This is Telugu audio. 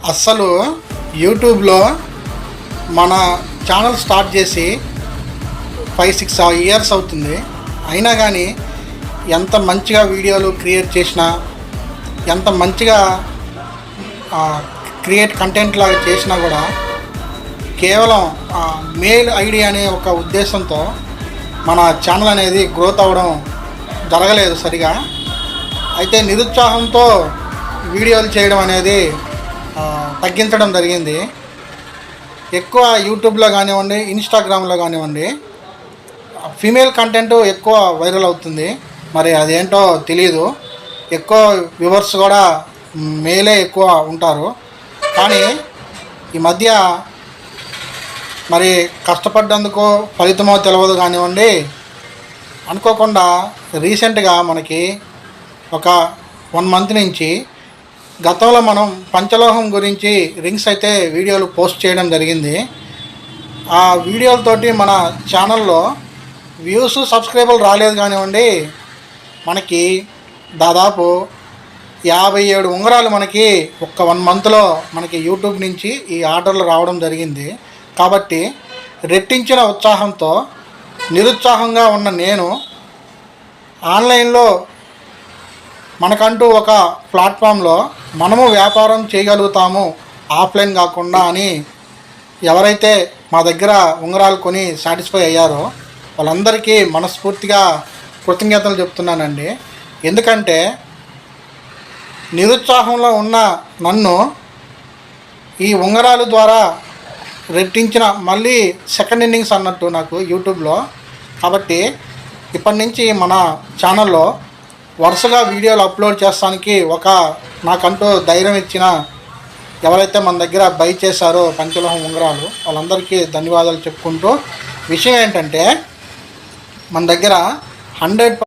అస్సలు యూట్యూబ్లో మన ఛానల్ స్టార్ట్ చేసి 5-6 ఇయర్స్ అవుతుంది. అయినా కానీ ఎంత మంచిగా వీడియోలు క్రియేట్ చేసినా, ఎంత మంచిగా క్రియేట్ కంటెంట్ లాగా చేసినా కూడా కేవలం మెయిల్ ఐడి అనే ఒక ఉద్దేశంతో మన ఛానల్ అనేది గ్రోత్ అవ్వడం జరగలేదు సరిగా. అయితే నిరుత్సాహంతో వీడియోలు చేయడం అనేది తగ్గించడం జరిగింది. ఎక్కువ యూట్యూబ్లో కానివ్వండి, ఇన్స్టాగ్రామ్లో కానివ్వండి ఫీమేల్ కంటెంట్ ఎక్కువ వైరల్ అవుతుంది. మరి అదేంటో తెలియదు. ఎక్కువ వ్యూవర్స్ కూడా మేలే ఎక్కువ ఉంటారు. కానీ ఈ మధ్య మరి కష్టపడ్డందుకు ఫలితమో తెలియదు కానివ్వండి, అనుకోకుండా రీసెంట్గా మనకి ఒక 1 మంత్ నుంచి గతంలో మనం పంచలోహం గురించి రింగ్స్ అయితే వీడియోలు పోస్ట్ చేయడం జరిగింది. ఆ వీడియోలతోటి మన ఛానల్లో వ్యూస్, సబ్స్క్రైబర్లు రాలేదు కానివ్వండి, మనకి దాదాపు 57 ఉంగరాలు మనకి ఒక్క 1 మంత్లో మనకి యూట్యూబ్ నుంచి ఈ ఆర్డర్లు రావడం జరిగింది. కాబట్టి రెట్టించిన ఉత్సాహంతో నిరుత్సాహంగా ఉన్న నేను ఆన్లైన్లో మనకంటూ ఒక ప్లాట్ఫామ్లో మనము వ్యాపారం చేయగలుగుతాము ఆఫ్లైన్ కాకుండా అని ఎవరైతే మా దగ్గర ఉంగరాలు కొని సాటిస్ఫై అయ్యారో వాళ్ళందరికీ మనస్ఫూర్తిగా కృతజ్ఞతలు చెప్తున్నానండి. ఎందుకంటే నిరుత్సాహంలో ఉన్న నన్ను ఈ ఉంగరాలు ద్వారా రెట్టించిన మళ్ళీ సెకండ్ ఇన్నింగ్స్ అన్నట్టు నాకు యూట్యూబ్లో. కాబట్టి ఇప్పటి నుంచి మన ఛానల్లో వరుసగా వీడియోలు అప్లోడ్ చేస్తానికి నాకంటూ ధైర్యం ఇచ్చిన ఎవరైతే మన దగ్గర బై చేశారో పంచలోహం ఉంగరాలు వాళ్ళందరికీ ధన్యవాదాలు చెప్పుకుంటూ, విషయం ఏంటంటే మన దగ్గర 100